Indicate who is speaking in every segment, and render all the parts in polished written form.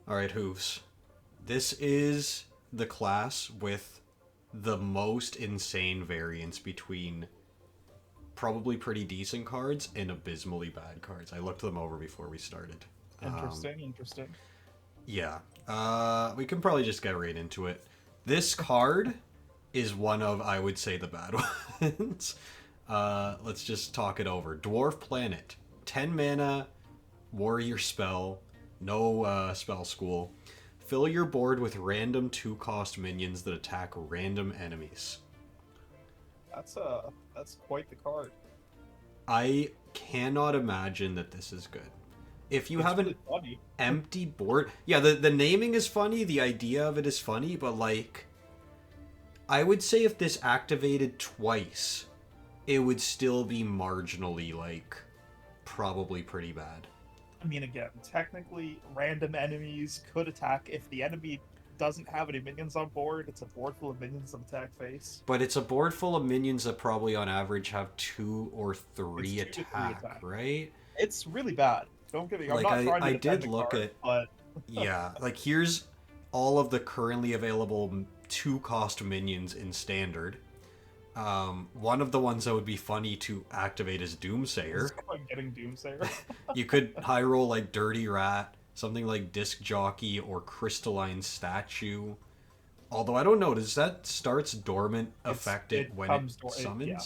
Speaker 1: Alright, Hooves. This is the class with the most insane variance between probably pretty decent cards and abysmally bad cards. I looked them over before we started.
Speaker 2: Interesting.
Speaker 1: Yeah. We can probably just get right into it. This card is one of, I would say, the bad ones. Let's just talk it over. Dwarf Planet. 10 mana, warrior spell, no spell school. Fill your board with random 2-cost minions that attack random enemies.
Speaker 2: That's quite the card.
Speaker 1: I cannot imagine that this is good. If you
Speaker 2: It's
Speaker 1: have an
Speaker 2: really funny.
Speaker 1: empty board, yeah, the naming is funny, the idea of it is funny, but like, I would say if this activated twice, it would still be marginally, like, probably pretty bad.
Speaker 2: I mean, again, technically, random enemies could attack if the enemy doesn't have any minions on board. It's a board full of minions that attack face.
Speaker 1: But it's a board full of minions that probably on average have 2 or
Speaker 2: It's
Speaker 1: 3
Speaker 2: 2 to 3
Speaker 1: attack,
Speaker 2: attack.
Speaker 1: right?
Speaker 2: It's really bad. Don't get me. I'm
Speaker 1: Like,
Speaker 2: not
Speaker 1: I,
Speaker 2: trying to
Speaker 1: I
Speaker 2: defend
Speaker 1: did
Speaker 2: the
Speaker 1: look
Speaker 2: card,
Speaker 1: at,
Speaker 2: but
Speaker 1: yeah, like, here's all of the currently available 2-cost minions in Standard. One of the ones that would be funny to activate is Doomsayer.
Speaker 2: I'm getting Doomsayer.
Speaker 1: You could high roll like Dirty Rat, something like Disc Jockey or Crystalline Statue. Although I don't know, does that starts dormant affect it when it summons?
Speaker 2: Yeah,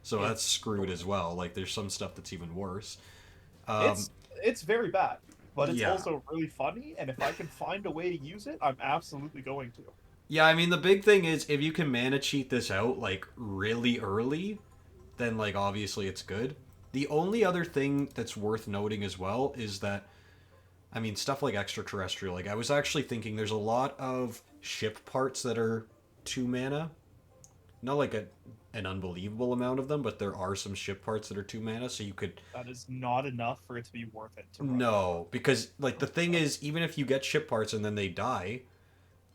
Speaker 1: So that's
Speaker 2: it's
Speaker 1: screwed as well. Like there's some stuff that's even worse. Um,
Speaker 2: it's very bad, but it's
Speaker 1: yeah.
Speaker 2: also really funny. And if I can find a way to use it, I'm absolutely going to.
Speaker 1: Yeah, I mean the big thing is if you can mana cheat this out like really early, then like obviously it's good. The only other thing that's worth noting as well is that I mean stuff like extraterrestrial, like I was actually thinking there's a lot of ship parts that are 2 mana. Not like an unbelievable amount of them, but there are some ship parts that are 2 mana, so you could
Speaker 2: That is not enough for it to be worth it to run.
Speaker 1: no, because like the thing is even if you get ship parts and then they die,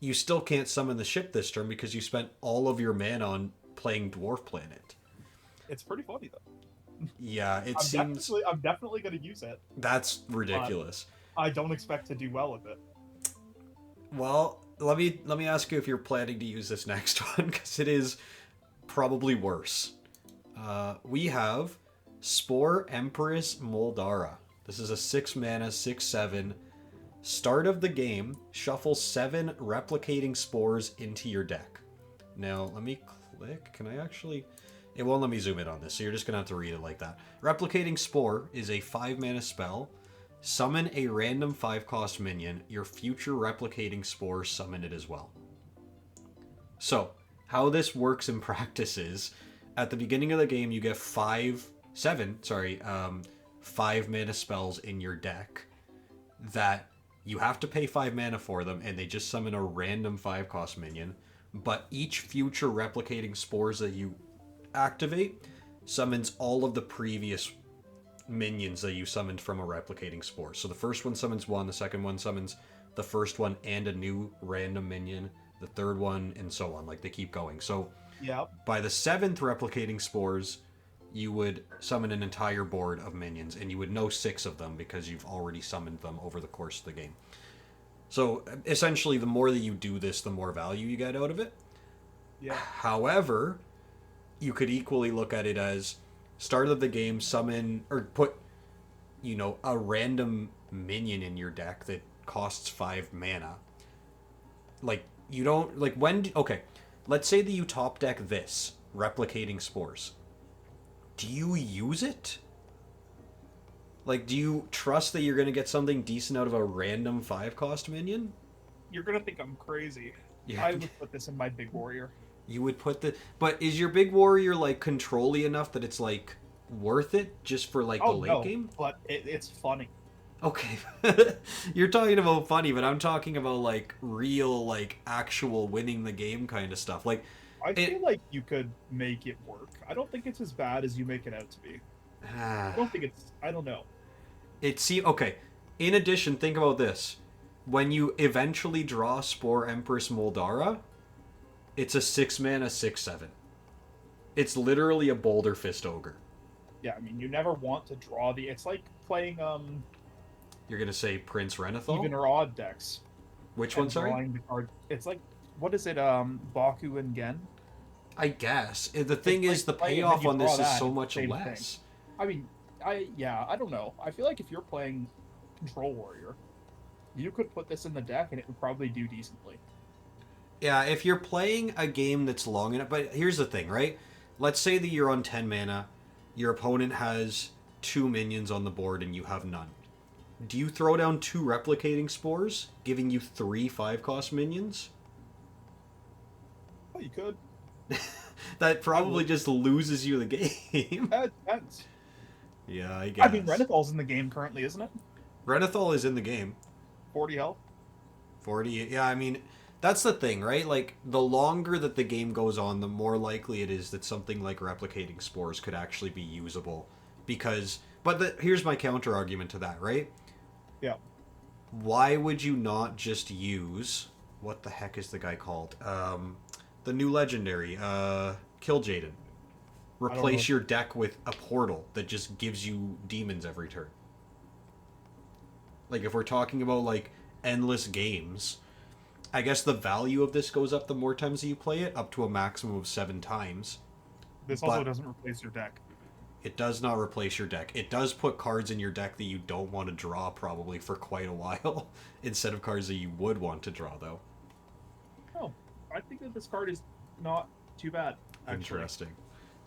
Speaker 1: you still can't summon the ship this turn because you spent all of your mana on playing Dwarf Planet.
Speaker 2: It's pretty funny though.
Speaker 1: Yeah, it seems
Speaker 2: I'm definitely going to use it.
Speaker 1: that's ridiculous.
Speaker 2: I don't expect to do well with it.
Speaker 1: Well, let me ask you if you're planning to use this next one because it is probably worse. We have Spore Empress Moldara. This is a 6 mana 6/7. Start of the game, shuffle 7 replicating spores into your deck. Now, let me click. Can I actually... It won't let me zoom in on this, so you're just going to have to read it like that. Replicating Spore is a 5 mana spell. Summon a random 5-cost minion. Your future replicating spore summon it as well. So, how this works in practice is, at the beginning of the game, you get 5 mana spells in your deck that you have to pay 5 mana for them, and they just summon a random 5-cost minion. But each future replicating spores that you activate summons all of the previous minions that you summoned from a replicating spore. So the first one summons one, the second one summons the first one and a new random minion, the third one, and so on. Like they keep going. So
Speaker 2: Yeah.
Speaker 1: by the 7th replicating spores, you would summon an entire board of minions, and you would know 6 of them because you've already summoned them over the course of the game. So essentially, the more that you do this, the more value you get out of it.
Speaker 2: Yeah.
Speaker 1: However, you could equally look at it as start of the game, summon or put, a random minion in your deck that costs 5 mana. Like, you don't, like, okay, let's say that you top deck this, replicating spores. Do you use it? Like, do you trust that you're going to get something decent out of a random 5-cost minion?
Speaker 2: You're going to think I'm crazy.
Speaker 1: Yeah.
Speaker 2: I would put this in my big warrior.
Speaker 1: You would put the... But is your big warrior, like, control-y enough that it's, like, worth it just for, like, the late game?
Speaker 2: But it's funny.
Speaker 1: Okay. You're talking about funny, but I'm talking about, like, real, like, actual winning the game kind of stuff. Like,
Speaker 2: I feel like you could make it work. I don't think it's as bad as you make it out to be. I don't think it's... I don't know.
Speaker 1: Okay. In addition, think about this. When you eventually draw Spore Empress Moldara, it's a 6 mana 6/7. It's literally a Boulder Fist Ogre.
Speaker 2: Yeah, I mean, you never want to draw the... It's like playing,
Speaker 1: You're gonna say Prince Renathal?
Speaker 2: even or odd decks.
Speaker 1: Which one,
Speaker 2: and
Speaker 1: sorry?
Speaker 2: drawing the card. It's like, what is it? Baku and Gen.
Speaker 1: I guess. The thing
Speaker 2: It's
Speaker 1: is,
Speaker 2: like
Speaker 1: the
Speaker 2: play and then
Speaker 1: payoff
Speaker 2: you
Speaker 1: on
Speaker 2: draw
Speaker 1: this is
Speaker 2: that.
Speaker 1: so
Speaker 2: It's
Speaker 1: much
Speaker 2: the same thing.
Speaker 1: less.
Speaker 2: I mean, I don't know. I feel like if you're playing Control Warrior, you could put this in the deck and it would probably do decently.
Speaker 1: Yeah, if you're playing a game that's long enough, but here's the thing, right? Let's say that you're on 10 mana, your opponent has 2 minions on the board and you have none. Do you throw down 2 replicating spores, giving you 3 5-cost minions?
Speaker 2: Oh, you could.
Speaker 1: That probably just loses you the game.
Speaker 2: It depends.
Speaker 1: Yeah, I guess.
Speaker 2: I mean, Renathal's in the game currently, isn't it?
Speaker 1: Renathal is in the game.
Speaker 2: 40 health.
Speaker 1: 40. Yeah, I mean, that's the thing, right? Like, the longer that the game goes on, the more likely it is that something like replicating spores could actually be usable. Because, here's my counter argument to that, right?
Speaker 2: Yeah.
Speaker 1: Why would you not just use, what the heck is the guy called? The new legendary, Killjaden. Replace your deck with a portal that just gives you demons every turn. Like, if we're talking about, like, endless games, I guess the value of this goes up the more times that you play it, up to a maximum of 7 times.
Speaker 2: This also doesn't replace your deck.
Speaker 1: It does not replace your deck. It does put cards in your deck that you don't want to draw probably for quite a while, instead of cards that you would want to draw, though.
Speaker 2: Oh, I think that this card is not too bad. Actually.
Speaker 1: Interesting.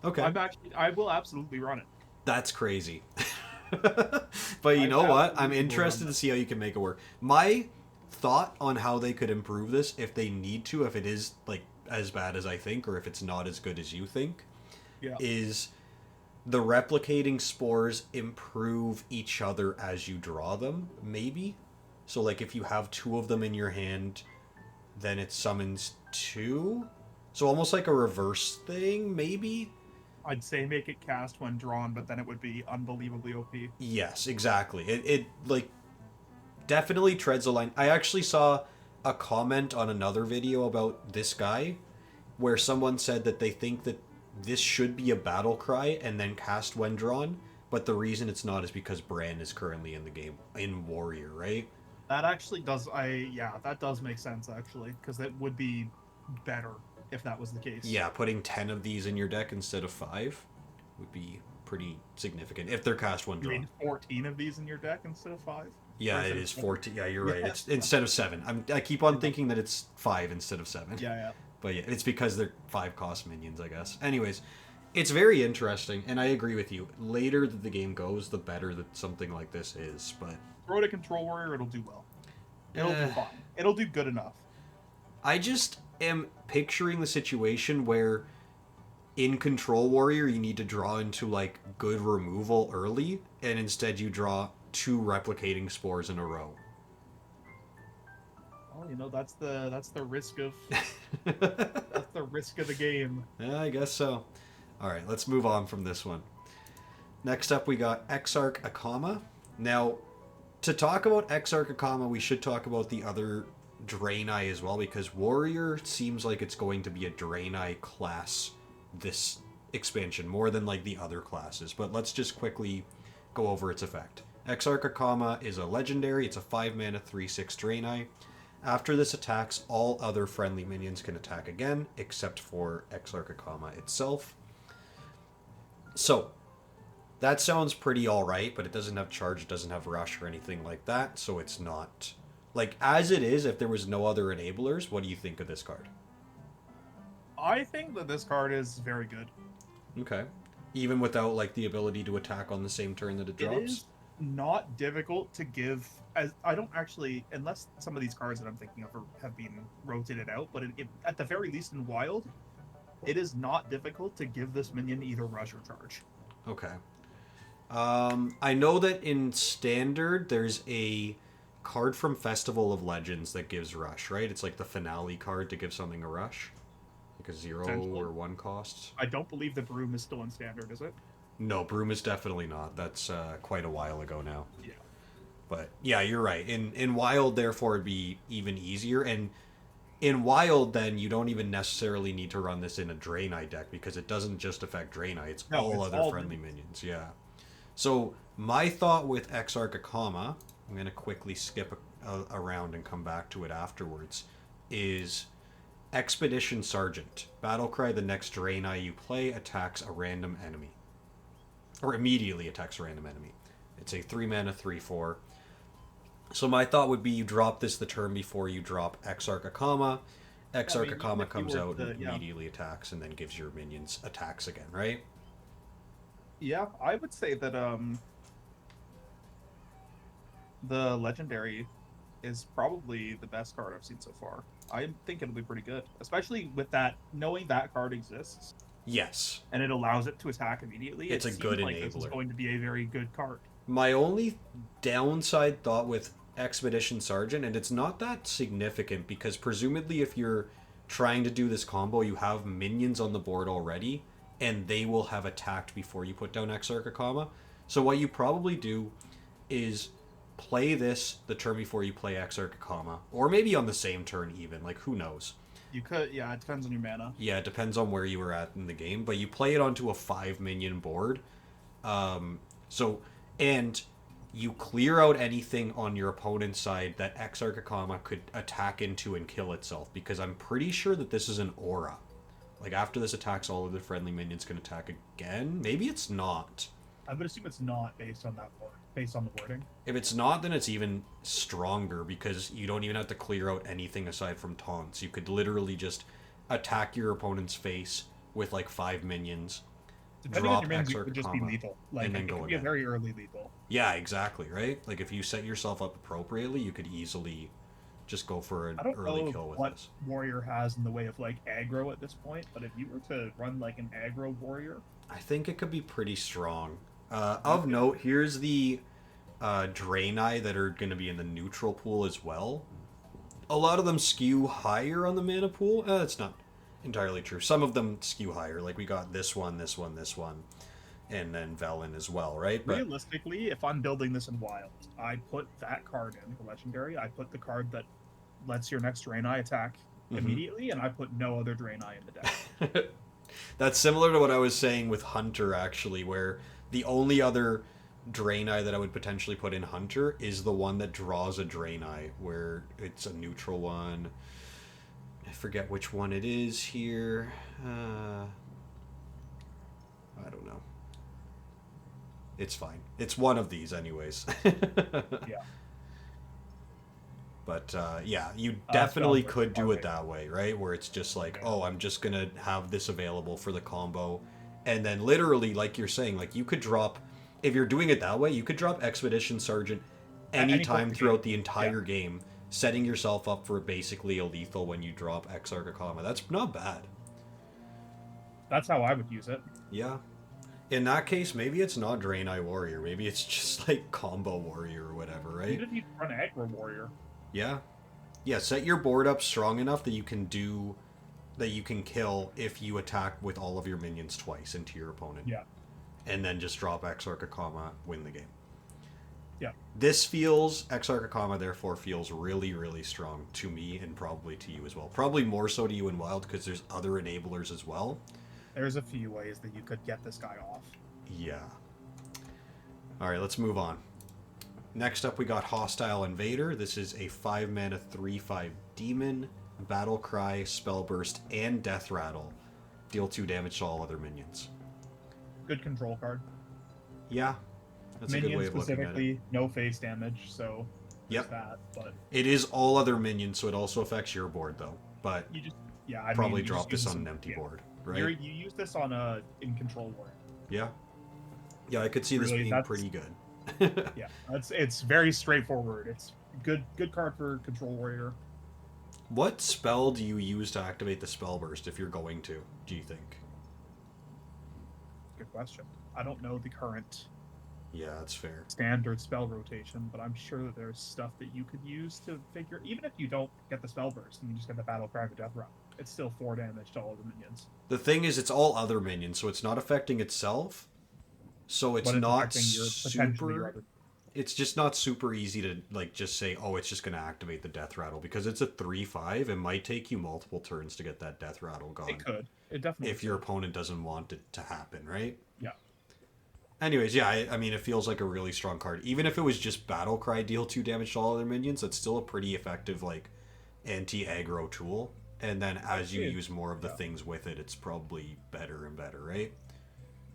Speaker 1: Okay.
Speaker 2: I will absolutely run it.
Speaker 1: That's crazy. But you know what? I'm interested to see how you can make it work. My thought on how they could improve this, if they need to, if it is like as bad as I think, or if it's not as good as you think, is the replicating spores improve each other as you draw them, maybe? So like if you have 2 of them in your hand, then it summons 2? So almost like a reverse thing, maybe?
Speaker 2: I'd say make it cast when drawn, but then it would be unbelievably OP.
Speaker 1: Yes, exactly. It like definitely treads a line. I actually saw a comment on another video about this guy where someone said that they think that this should be a battle cry and then cast when drawn, but the reason it's not is because Bran is currently in the game in Warrior, right?
Speaker 2: That actually does that does make sense actually, because it would be better if that was the case.
Speaker 1: Yeah, putting 10 of these in your deck instead of 5 would be pretty significant if they're cast when drawn.
Speaker 2: You mean 14 of these in your deck instead of 5?
Speaker 1: Yeah, it is 14. Yeah, you're right. It's instead of 7. I keep on thinking that it's 5 instead of 7.
Speaker 2: Yeah.
Speaker 1: But yeah, it's because they're 5-cost minions, I guess. Anyways, it's very interesting, and I agree with you. Later that the game goes, the better that something like this is. But
Speaker 2: throw it a Control Warrior, it'll do well. It'll do fine. It'll do good enough.
Speaker 1: I just am picturing the situation where in Control Warrior you need to draw into like good removal early, and instead you draw 2 replicating spores in a row.
Speaker 2: Well, that's the risk of that's the risk of the game.
Speaker 1: Yeah, I guess so. All right, let's move on from this one. Next up, we got Exarch Akama. Now, to talk about Exarch Akama, we should talk about the other Draenei as well, because Warrior seems like it's going to be a Draenei class this expansion, more than like the other classes. But let's just quickly go over its effect. Exarch Akama is a legendary. It's a 5-mana 3/6 Draenei. After this attacks, all other friendly minions can attack again, except for Exarch Akama itself. So, that sounds pretty alright, but it doesn't have charge, it doesn't have rush or anything like that, so it's not... Like, as it is, if there was no other enablers, what do you think of this card?
Speaker 2: I think that this card is very good.
Speaker 1: Okay. Even without, like, the ability to attack on the same turn that it drops?
Speaker 2: It is not difficult to give... I don't actually... Unless some of these cards that I'm thinking of have been rotated out, but at the very least in Wild, it is not difficult to give this minion either rush or charge.
Speaker 1: Okay. I know that in Standard, there's a card from Festival of Legends that gives rush, right? It's like the finale card to give something a rush. Like a 0 or 1 cost.
Speaker 2: I don't believe the Broom is still in Standard, is it?
Speaker 1: No, Broom is definitely not. That's quite a while ago now.
Speaker 2: Yeah.
Speaker 1: But yeah, you're right. In Wild, therefore, it'd be even easier. And in Wild, then, you don't even necessarily need to run this in a Draenei deck, because it doesn't just affect Draenei, it's all other friendly minions. Yeah. So, my thought with Exarch Akama, I'm going to quickly skip around and come back to it afterwards, is Expedition Sergeant. Battlecry, the next Draenei you play attacks a random enemy. Or immediately attacks a random enemy. It's a 3 mana 3/4. So my thought would be you drop this the turn before you drop Exarch Akama. Exarch Akama comes out and immediately attacks and then gives your minions attacks again, right?
Speaker 2: Yeah, I would say that the legendary is probably the best card I've seen so far. I think it'll be pretty good, especially with that, knowing that card exists.
Speaker 1: Yes.
Speaker 2: And it allows it to attack immediately.
Speaker 1: It's a good
Speaker 2: like
Speaker 1: enabler.
Speaker 2: This is going to be a very good card.
Speaker 1: My only downside thought with Expedition Sergeant, and it's not that significant because presumably if you're trying to do this combo, you have minions on the board already, and they will have attacked before you put down Exarch Akama. So what you probably do is play this the turn before you play Exarch Akama, or maybe on the same turn even, like who knows.
Speaker 2: You could, yeah, it depends on your mana.
Speaker 1: Yeah, it depends on where you were at in the game, but you play it onto a 5 minion board. And you clear out anything on your opponent's side that Exarch Akama could attack into and kill itself, because I'm pretty sure that this is an aura. Like, after this attacks, all of the friendly minions can attack again. Maybe it's not.
Speaker 2: I would assume it's not based on that board, based on the wording.
Speaker 1: If it's not, then it's even stronger, because you don't even have to clear out anything aside from taunts. You could literally just attack your opponent's face with like 5 minions.
Speaker 2: Depending on your minions, it could just be lethal. Like,
Speaker 1: and then
Speaker 2: it
Speaker 1: go
Speaker 2: could be a very early lethal.
Speaker 1: Yeah, exactly, right? Like, if you set yourself up appropriately, you could easily just go for an early kill with
Speaker 2: what
Speaker 1: this.
Speaker 2: Warrior has in the way of like aggro at this point, but if you were to run like an aggro warrior,
Speaker 1: I think it could be pretty strong. Of note, here's the Draenei that are going to be in the neutral pool as well. A lot of them skew higher on the mana pool. That's not entirely true. Some of them skew higher. Like, we got this one, and then Velen as well, right?
Speaker 2: But realistically, if I'm building this in Wild, I put that card in for Legendary. I put the card that lets your next Draenei attack immediately, and I put no other Draenei in the deck.
Speaker 1: That's similar to what I was saying with Hunter, actually, where the only other Draenei that I would potentially put in Hunter is the one that draws a Draenei, where it's a neutral one. I forget which one it is here. I don't know. It's fine. It's one of these anyways.
Speaker 2: Yeah.
Speaker 1: But yeah, you definitely could do it that way, right? Where it's just like, oh, I'm just going to have this available for the combo. And then literally, like you're saying, like you could drop, if you're doing it that way, you could drop Expedition Sergeant anytime throughout the entire game, setting yourself up for basically a lethal when you drop Exarch Akama. That's not bad.
Speaker 2: That's how I would use it.
Speaker 1: Yeah. In that case, maybe it's not Draenei Warrior. Maybe it's just like Combo Warrior or whatever, right?
Speaker 2: You didn't need to run Aggro Warrior.
Speaker 1: Yeah. Yeah, set your board up strong enough that you can do, that you can kill if you attack with all of your minions twice into your opponent.
Speaker 2: Yeah.
Speaker 1: And then just drop Exarch Akama, win the game.
Speaker 2: Yeah.
Speaker 1: This feels, Exarch Akama therefore feels really, really strong to me and probably to you as well. Probably more so to you in Wild because there's other enablers as well.
Speaker 2: There's a few ways that you could get this guy off.
Speaker 1: Yeah. Alright, let's move on. Next up we got Hostile Invader. This is a 5 mana 3/5 demon, Battle Cry, Spell Burst, and Death Rattle. Deal 2 damage to all other minions.
Speaker 2: Good control card.
Speaker 1: Yeah. That's
Speaker 2: minions
Speaker 1: a good way of looking at it.
Speaker 2: Specifically, no face damage, so
Speaker 1: yep.
Speaker 2: That, but
Speaker 1: it is all other minions, so it also affects your board though. But
Speaker 2: you just
Speaker 1: probably drop this on an empty board, right?
Speaker 2: You use this on in control warrior.
Speaker 1: Yeah. Yeah, I could see this being pretty good.
Speaker 2: Yeah, it's very straightforward. It's good card for control warrior.
Speaker 1: What spell do you use to activate the spell burst if you're going to, do you think?
Speaker 2: Good question. I don't know the current
Speaker 1: that's fair.
Speaker 2: Standard spell rotation, but I'm sure that there's stuff that you could use to figure, even if you don't get the spell burst and you just get the battle cry for death rattle, it's still 4 damage to all the minions.
Speaker 1: The thing is, it's all other minions, so it's not affecting itself. So it's not super. It's just not super easy to like just say, oh, it's just going to activate the death rattle because it's a 3/5. It might take you multiple turns to get that death rattle gone.
Speaker 2: It could. It definitely.
Speaker 1: If your opponent doesn't want it to happen, right?
Speaker 2: Yeah.
Speaker 1: Anyways, yeah, I mean, it feels like a really strong card. Even if it was just Battle Cry, deal 2 damage to all other minions, that's still a pretty effective, like, anti-aggro tool. And then as you use more of the
Speaker 2: Yeah.
Speaker 1: things with it, it's probably better and better, right?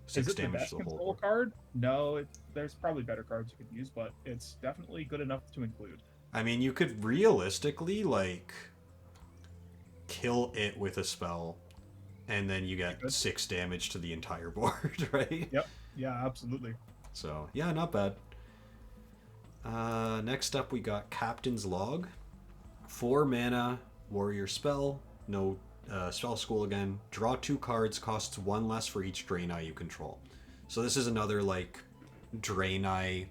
Speaker 2: Is
Speaker 1: 6
Speaker 2: it the
Speaker 1: damage
Speaker 2: best
Speaker 1: to the whole
Speaker 2: control
Speaker 1: board.
Speaker 2: card? No, there's probably better cards you could use, but it's definitely good enough to include.
Speaker 1: I mean, you could realistically, like, kill it with a spell, and then you
Speaker 2: You
Speaker 1: get
Speaker 2: could.
Speaker 1: 6 damage to the entire board, right?
Speaker 2: Yep. Yeah, absolutely.
Speaker 1: So, yeah, not bad. Next up, we got Captain's Log. 4 mana, warrior spell, no spell school again. Draw 2 cards, costs 1 less for each Draenei you control. So this is another, like, Draenei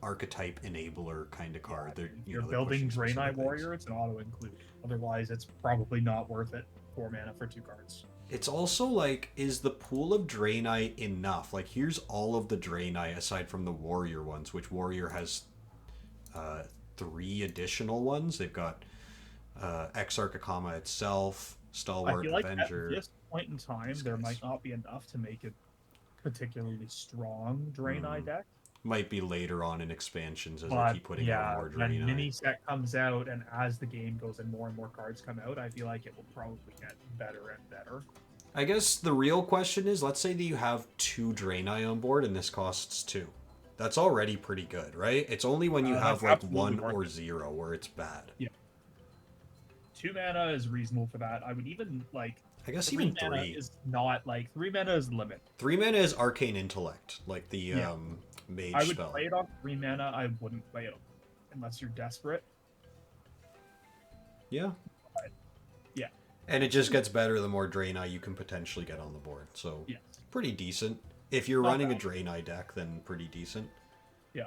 Speaker 1: archetype enabler kind of card.
Speaker 2: Yeah,
Speaker 1: They're,
Speaker 2: if
Speaker 1: you
Speaker 2: you're
Speaker 1: know, they're
Speaker 2: building
Speaker 1: pushing specific
Speaker 2: Draenei
Speaker 1: things.
Speaker 2: Warrior, it's an auto include. Otherwise, it's probably not worth it. 4 mana for 2 cards.
Speaker 1: It's also like, is the pool of Draenei enough? Like, here's all of the Draenei aside from the Warrior ones, which Warrior has 3 additional ones. They've got Exarchakama itself,
Speaker 2: I
Speaker 1: Stalwart,
Speaker 2: feel like
Speaker 1: Avenger.
Speaker 2: at this point in time,
Speaker 1: These
Speaker 2: there
Speaker 1: guys.
Speaker 2: might not be enough to make it particularly strong Draenei deck.
Speaker 1: Might be later on in expansions as they
Speaker 2: But
Speaker 1: keep putting out
Speaker 2: yeah,
Speaker 1: more
Speaker 2: when
Speaker 1: Draenei.
Speaker 2: mini set comes out and as the game goes and more cards come out, I feel like it will probably get better and better.
Speaker 1: I guess the real question is, let's say that you have 2 Draenei on board and this costs 2. That's already pretty good, right? It's only when you have
Speaker 2: That's
Speaker 1: like
Speaker 2: absolutely
Speaker 1: 1
Speaker 2: worth
Speaker 1: or
Speaker 2: it.
Speaker 1: 0 where it's bad.
Speaker 2: Yeah. 2 mana is reasonable for that. I would even like
Speaker 1: I guess
Speaker 2: 3
Speaker 1: even
Speaker 2: mana
Speaker 1: 3.
Speaker 2: is not like 3 mana is the limit.
Speaker 1: 3 mana is Arcane Intellect, like the
Speaker 2: Yeah.
Speaker 1: mage
Speaker 2: I would
Speaker 1: spell.
Speaker 2: play it on 3 mana. I wouldn't play it unless you're desperate.
Speaker 1: Yeah.
Speaker 2: But, yeah.
Speaker 1: And it just gets better the more Draenei you can potentially get on the board. So
Speaker 2: Yes.
Speaker 1: pretty decent. If you're
Speaker 2: Not
Speaker 1: running
Speaker 2: bad.
Speaker 1: a Draenei deck, then pretty decent.
Speaker 2: Yeah.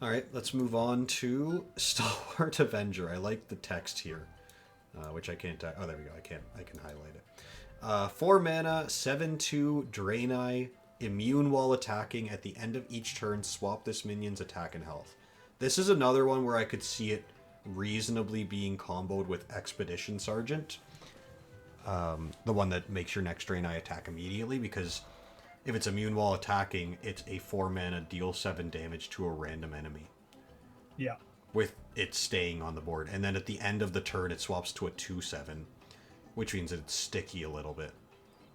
Speaker 1: All right, let's move on to Stalwart Avenger. I like the text here, which I can't. Oh, there we go. I can highlight it. 4 mana, 7/2 Draenei, immune while attacking. At the end of each turn, swap this minion's attack and health. This is another one where I could see it reasonably being comboed with Expedition Sergeant, the one that makes your next Draenei attack immediately, because if it's immune while attacking, it's a 4 mana, deal 7 damage to a random enemy,
Speaker 2: Yeah.
Speaker 1: with it staying on the board. And then at the end of the turn, it swaps to a 2/7, which means that it's sticky a little bit.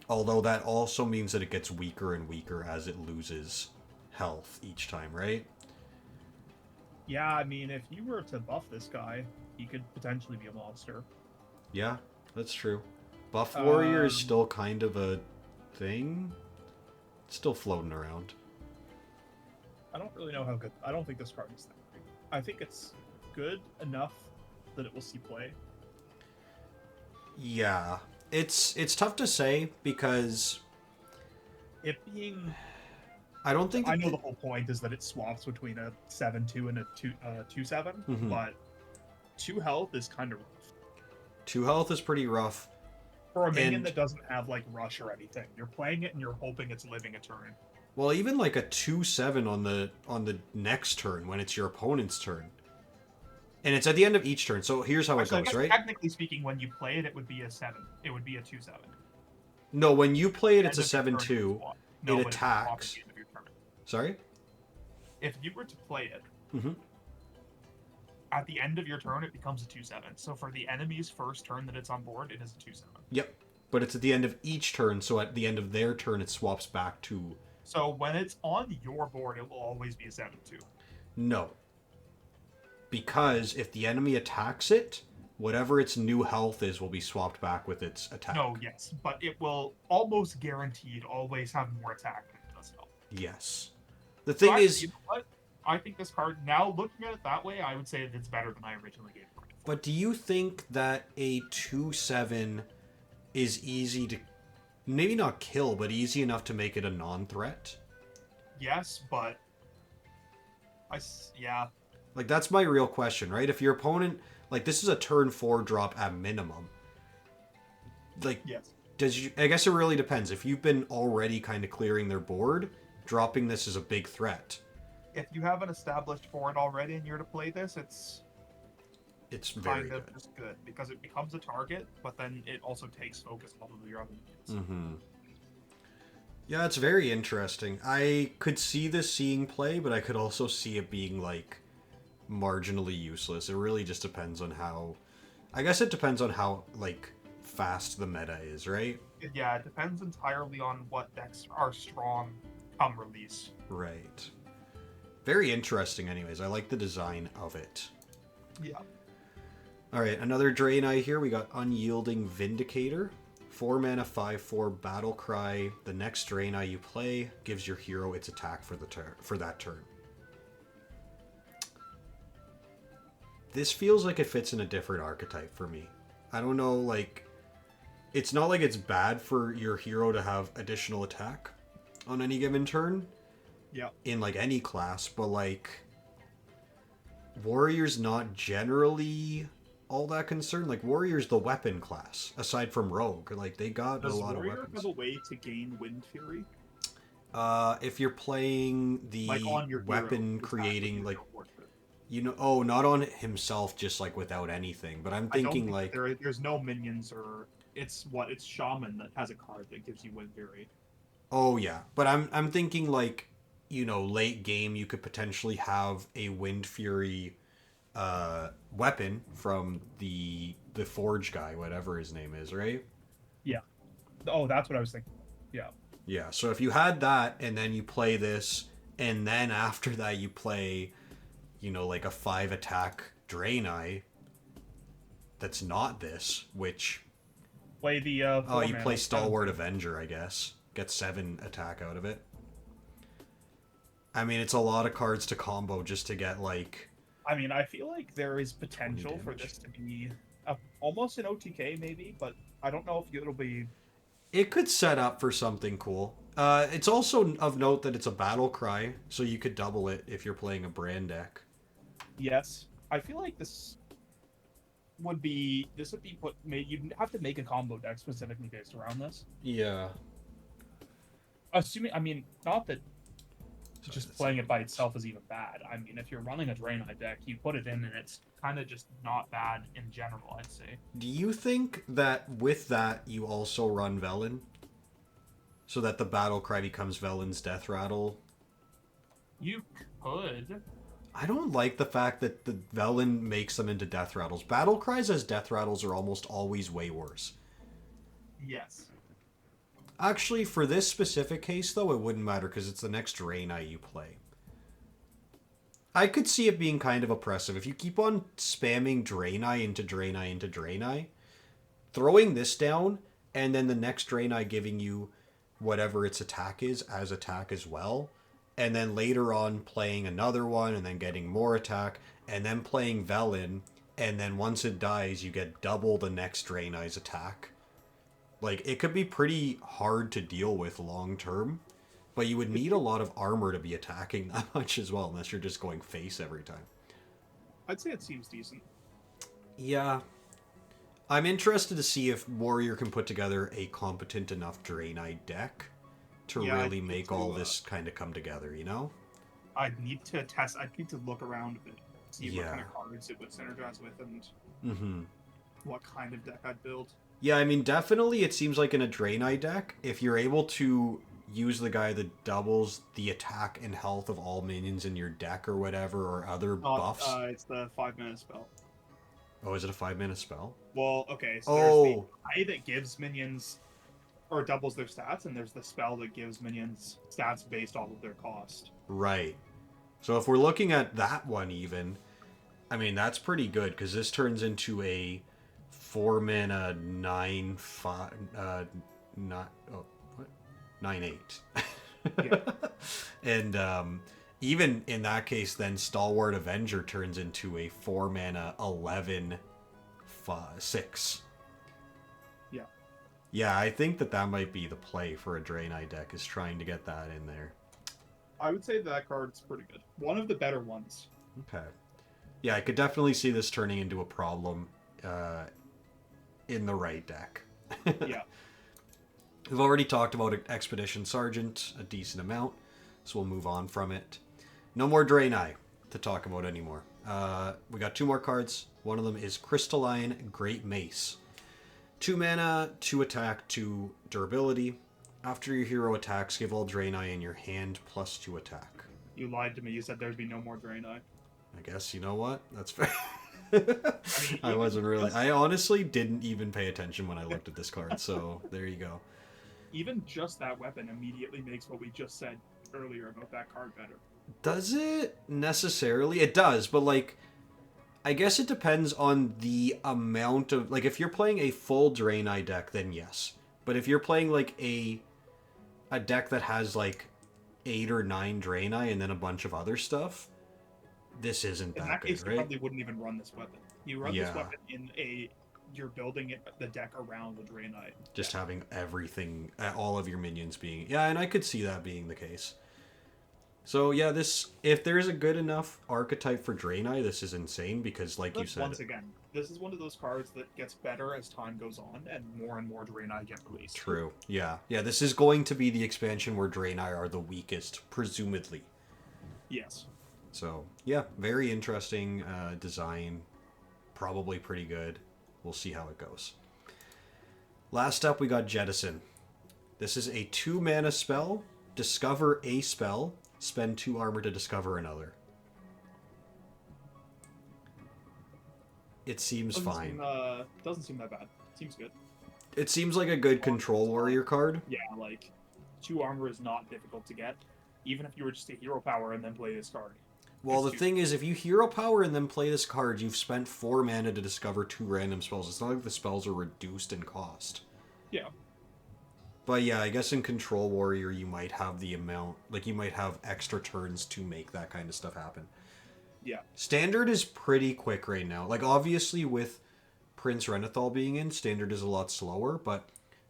Speaker 1: Although that also means that it gets weaker and weaker as it loses health each time, right?
Speaker 2: Yeah, I mean, if you were to buff this guy, he could potentially be a monster.
Speaker 1: Yeah, that's true. Buff Warrior is
Speaker 2: Um,
Speaker 1: still kind of a thing. It's still floating around.
Speaker 2: I don't really know how good. I don't think this card is that great. I think it's good enough that it will see play.
Speaker 1: Yeah, it's tough to say because
Speaker 2: It being,
Speaker 1: I don't think
Speaker 2: I know the whole point is that it swaps between a 7/2 and a 2/7,
Speaker 1: Mhm.
Speaker 2: but 2 health is kind of rough
Speaker 1: 2 health is pretty rough.
Speaker 2: for a minion
Speaker 1: And-
Speaker 2: that doesn't have like rush or anything. You're playing it and you're hoping it's living a turn.
Speaker 1: Well, even like a 2/7 on the next turn when it's your opponent's turn, and it's at the end of each turn. So here's how it
Speaker 2: Actually, I
Speaker 1: goes,
Speaker 2: guess
Speaker 1: right?
Speaker 2: technically speaking, when you play it, it would be a 7. It would be a 2/7.
Speaker 1: No, when you play it, it's a
Speaker 2: End of your turn,
Speaker 1: 7/2.
Speaker 2: swap.
Speaker 1: It
Speaker 2: No, but it's swap at
Speaker 1: attacks.
Speaker 2: the end of your turn.
Speaker 1: Sorry.
Speaker 2: If you were to play it,
Speaker 1: Mm-hmm.
Speaker 2: at the end of your turn, it becomes a 2/7. So for the enemy's first turn that it's on board, it is a 2/7.
Speaker 1: Yep. But it's at the end of each turn, so at the end of their turn, it swaps back to
Speaker 2: So when it's on your board, it will always be a 7/2.
Speaker 1: no. Because if the enemy attacks it, whatever its new health is will be swapped back with its attack.
Speaker 2: No, yes, but it will almost guaranteed always have more attack than it does health.
Speaker 1: Yes. The
Speaker 2: So
Speaker 1: thing
Speaker 2: actually,
Speaker 1: is,
Speaker 2: you know what? I think this card, now looking at it that way, I would say that it's better than I originally gave it credit for.
Speaker 1: but do you think that a 2/7 is easy to, maybe not kill, but easy enough to make it a non-threat?
Speaker 2: Yes, but yeah,
Speaker 1: Like, that's my real question, right? If your opponent, like, this is a turn 4 drop at minimum. Like,
Speaker 2: yes.
Speaker 1: I guess it really depends. If you've been already kind of clearing their board, dropping this is a big threat.
Speaker 2: If you have an established board already and you're to play this, it's
Speaker 1: It's very
Speaker 2: kind of
Speaker 1: good.
Speaker 2: just good because it becomes a target, but then it also takes focus off of your other units.
Speaker 1: Mm-hmm. Yeah, it's very interesting. I could see this seeing play, but I could also see it being like marginally useless. It really just depends on how. I guess it depends on how like fast the meta is, right?
Speaker 2: Yeah, it depends entirely on what decks are strong come release.
Speaker 1: Right. Very interesting, anyways. I like the design of it.
Speaker 2: Yeah.
Speaker 1: All right, another Draenei here. We got Unyielding Vindicator. 4 mana, 5/4 Battle Cry. The next Draenei you play gives your hero its attack for that turn. This feels like it fits in a different archetype for me. I don't know, like it's not like it's bad for your hero to have additional attack on any given turn
Speaker 2: Yeah.
Speaker 1: in like any class, but like Warrior's not generally all that concerned. Like Warrior's the weapon class, aside from Rogue. Like they got a
Speaker 2: Does
Speaker 1: lot of
Speaker 2: Warrior
Speaker 1: weapons.
Speaker 2: have a way to gain Wind Fury?
Speaker 1: If you're playing
Speaker 2: Like
Speaker 1: the
Speaker 2: on your
Speaker 1: weapon
Speaker 2: hero, is that what
Speaker 1: creating
Speaker 2: you
Speaker 1: like
Speaker 2: go for it?
Speaker 1: oh, not on himself, just like without anything. But I'm
Speaker 2: I don't
Speaker 1: thinking
Speaker 2: think
Speaker 1: like
Speaker 2: there's no minions or it's Shaman that has a card that gives you Wind Fury.
Speaker 1: oh yeah, but I'm thinking like late game you could potentially have a Wind Fury weapon from the Forge guy, whatever his name is, right?
Speaker 2: Yeah. Oh, that's what I was thinking. Yeah.
Speaker 1: Yeah. So if you had that and then you play this, and then after that you play, like a 5 attack Draenei that's not this, which
Speaker 2: Play the
Speaker 1: oh,
Speaker 2: four
Speaker 1: you play
Speaker 2: mana
Speaker 1: Stalwart
Speaker 2: 7/2.
Speaker 1: Avenger, I guess. Get 7 attack out of it. I mean, it's a lot of cards to combo just to get like
Speaker 2: I mean, I feel like there is
Speaker 1: 20
Speaker 2: potential for
Speaker 1: damage.
Speaker 2: this to be almost an OTK maybe, but I don't know if it'll be.
Speaker 1: It could set up for something cool. It's also of note that it's a battle cry, so you could double it if you're playing a brand deck.
Speaker 2: Yes, I feel like this would be put. You'd have to make a combo deck specifically based around this.
Speaker 1: Yeah.
Speaker 2: Assuming, I mean, not that
Speaker 1: Sorry,
Speaker 2: just
Speaker 1: that's
Speaker 2: playing it by
Speaker 1: something else.
Speaker 2: itself is even bad. I mean, if you're running a Draenei deck, you put it in and it's kind of just not bad in general, I'd say.
Speaker 1: Do you think that with that you also run Velen? So that the battle cry becomes Velen's death rattle?
Speaker 2: You could.
Speaker 1: I don't like the fact that the Velen makes them into death rattles. Battle cries as death rattles are almost always way worse.
Speaker 2: Yes.
Speaker 1: Actually, for this specific case, though, it wouldn't matter because it's the next Draenei you play. I could see it being kind of oppressive. If you keep on spamming Draenei into Draenei into Draenei, throwing this down, and then the next Draenei giving you whatever its attack is as attack as well, and then later on playing another one, and then getting more attack, and then playing Velen, and then once it dies, you get double the next Draenei's attack. Like, it could be pretty hard to deal with long term, but you would need a lot of armor to be attacking that much as well, unless you're just going face every time.
Speaker 2: I'd say it seems decent.
Speaker 1: Yeah. I'm interested to see if Warrior can put together a competent enough Draenei deck to
Speaker 2: Yeah,
Speaker 1: really make all this kind of come together, you know?
Speaker 2: I'd need to test. I'd need to look around a bit, see what
Speaker 1: Yeah.
Speaker 2: kind of cards it would synergize with, and
Speaker 1: Mm-hmm.
Speaker 2: what kind of deck I'd build.
Speaker 1: Yeah, I mean, definitely it seems like in a Draenei deck, if you're able to use the guy that doubles the attack and health of all minions in your deck or whatever, or other buffs.
Speaker 2: It's the 5 minute spell.
Speaker 1: Oh, is it a 5 mana spell?
Speaker 2: Well, okay, so there's the
Speaker 1: Oh,
Speaker 2: eye that gives minions or doubles their stats, and there's the spell that gives minions stats based off of their cost.
Speaker 1: right. So if we're looking at that one even, I mean, that's pretty good because this turns into a 4 mana 9/5 not oh what 9/8.
Speaker 2: Yeah.
Speaker 1: And even in that case then Stalwart Avenger turns into a 4 mana 11/6.
Speaker 2: Yeah.
Speaker 1: Yeah, I think that might be the play for a Draenei deck, is trying to get that in there.
Speaker 2: I would say that card's pretty good. One of the better ones.
Speaker 1: Okay. Yeah, I could definitely see this turning into a problem in the right deck.
Speaker 2: Yeah.
Speaker 1: We've already talked about Expedition Sergeant a decent amount, so we'll move on from it. No more Draenei to talk about anymore. We got 2 more cards. One of them is Crystalline Great Mace. 2 mana, 2 attack, 2 durability. After your hero attacks, give all Draenei in your hand +2 attack.
Speaker 2: You lied to me. You said there'd be no more Draenei.
Speaker 1: I guess, you know what? That's fair.
Speaker 2: mean,
Speaker 1: I wasn't really... I honestly didn't even pay attention when I looked at this card, so there you go.
Speaker 2: Even just that weapon immediately makes what we just said earlier about that card better.
Speaker 1: Does it necessarily? It does, but like... I guess it depends on the amount of... Like, if you're playing a full Draenei deck, then yes. But if you're playing, like, a deck that has, like, 8 or 9 Draenei and then a bunch of other stuff, this isn't
Speaker 2: In
Speaker 1: that
Speaker 2: that
Speaker 1: good,
Speaker 2: case,
Speaker 1: right?
Speaker 2: you probably wouldn't even run this weapon. You run this weapon in a... You're building the deck around the Draenei.
Speaker 1: Just having everything, all of your minions being... Yeah, and I could see that being the case. So yeah, this, if there's a good enough archetype for Draenei, this is insane because, like you said...
Speaker 2: Once again, this is one of those cards that gets better as time goes on and more Draenei get released.
Speaker 1: True. Yeah. Yeah, this is going to be the expansion where Draenei are the weakest, presumably.
Speaker 2: Yes.
Speaker 1: So, yeah, very interesting design. Probably pretty good. We'll see how it goes. Last up, we got Jettison. This is a 2-mana spell. Discover a spell. Spend 2 armor to discover another. It seems fine.
Speaker 2: Doesn't seem that bad. Seems good.
Speaker 1: It seems like a good control warrior card.
Speaker 2: Yeah, like 2 armor is not difficult to get, even if you were just a hero power and then play this card.
Speaker 1: Well, the thing is, if you hero power and then play this card, you've spent 4 mana to discover 2 random spells. It's not like the spells are reduced in cost.
Speaker 2: Yeah.
Speaker 1: But yeah, I guess in Control Warrior you might have the amount, like you might have extra turns to make that kind of stuff happen.
Speaker 2: Yeah.
Speaker 1: Standard is pretty quick right now. Like obviously with Prince Renethal being in, Standard is a lot slower, but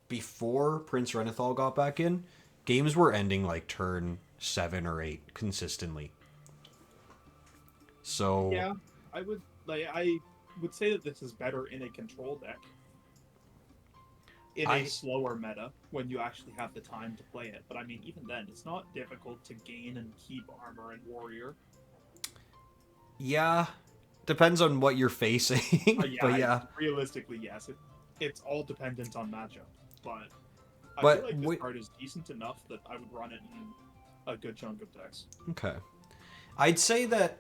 Speaker 1: before Prince Renethal got back in, games were ending like turn 7 or 8 consistently. So
Speaker 2: yeah, I would say that this is better in a control deck. In a slower meta, when you actually have the time to play it. But I mean, even then, it's not difficult to gain and keep armor and warrior.
Speaker 1: Yeah, depends on what you're facing. But yeah,
Speaker 2: realistically, yes. It's all dependent on matchup. But I feel like this card is decent enough that I would run it in a good chunk of decks.
Speaker 1: Okay. I'd say that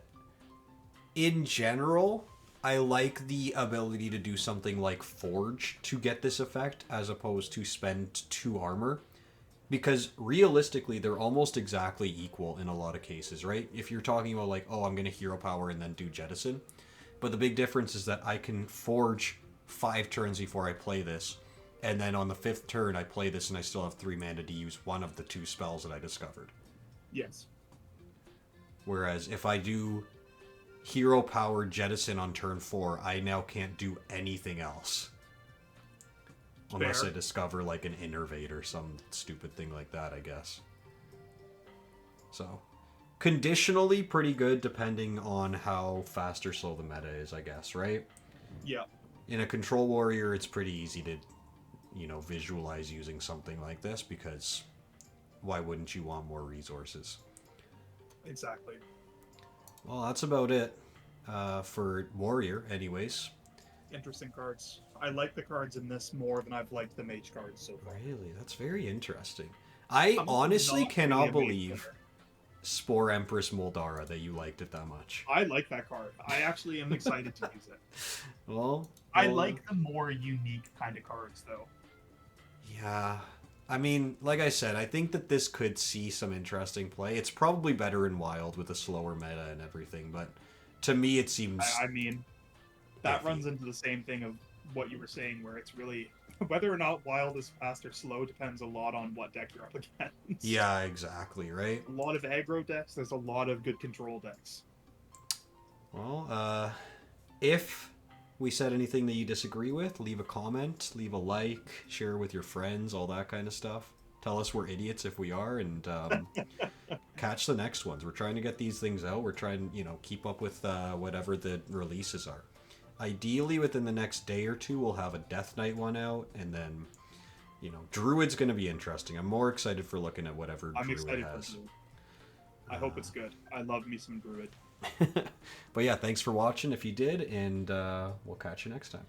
Speaker 1: in general, I like the ability to do something like Forge to get this effect as opposed to spend 2 armor. Because realistically, they're almost exactly equal in a lot of cases, right? If you're talking about like, oh, I'm going to hero power and then do Jettison. But the big difference is that I can Forge 5 turns before I play this. And then on the 5th turn, I play this and I still have 3 mana to use one of the 2 spells that I discovered.
Speaker 2: Yes.
Speaker 1: Whereas if I do hero power Jettison on turn 4, I now can't do anything else. Unless I discover like an Innervate or some stupid thing like that, I guess. So, conditionally pretty good depending on how fast or slow the meta is, I guess, right?
Speaker 2: Yeah.
Speaker 1: In a Control Warrior, it's pretty easy to, you know, visualize using something like this because why wouldn't you want more resources?
Speaker 2: Exactly.
Speaker 1: Well, that's about it for Warrior, anyways.
Speaker 2: Interesting cards. I like the cards in this more than I've liked the mage cards so far.
Speaker 1: Really? That's very interesting. I honestly cannot
Speaker 2: really
Speaker 1: believe, Spore Empress Moldara, that you liked it that much.
Speaker 2: I like that card. I actually am excited to use it.
Speaker 1: Well,
Speaker 2: I like the more unique kind of cards, though.
Speaker 1: Yeah. I mean, like I said, I think that this could see some interesting play. It's probably better in Wild with a slower meta and everything, but to me it seems...
Speaker 2: I mean, that
Speaker 1: iffy.
Speaker 2: runs into the same thing of what you were saying, where it's really... Whether or not Wild is fast or slow depends a lot on what deck you're up against.
Speaker 1: Yeah, exactly, right?
Speaker 2: A lot of aggro decks, there's a lot of good control decks.
Speaker 1: Well, if we said anything that you disagree with, leave a comment, leave a like, share with your friends, all that kind of stuff. Tell us we're idiots if we are, and catch the next ones. We're trying to get these things out. We're trying, you know, keep up with whatever the releases are. Ideally, within the next day or two, we'll have a Death Knight one out, and then, you know, Druid's going to be interesting. I'm more excited for looking at whatever
Speaker 2: I'm
Speaker 1: Druid
Speaker 2: excited
Speaker 1: has.
Speaker 2: for Druid. I hope it's good. I love me some Druid.
Speaker 1: But yeah, thanks for watching if you did, and we'll catch you next time.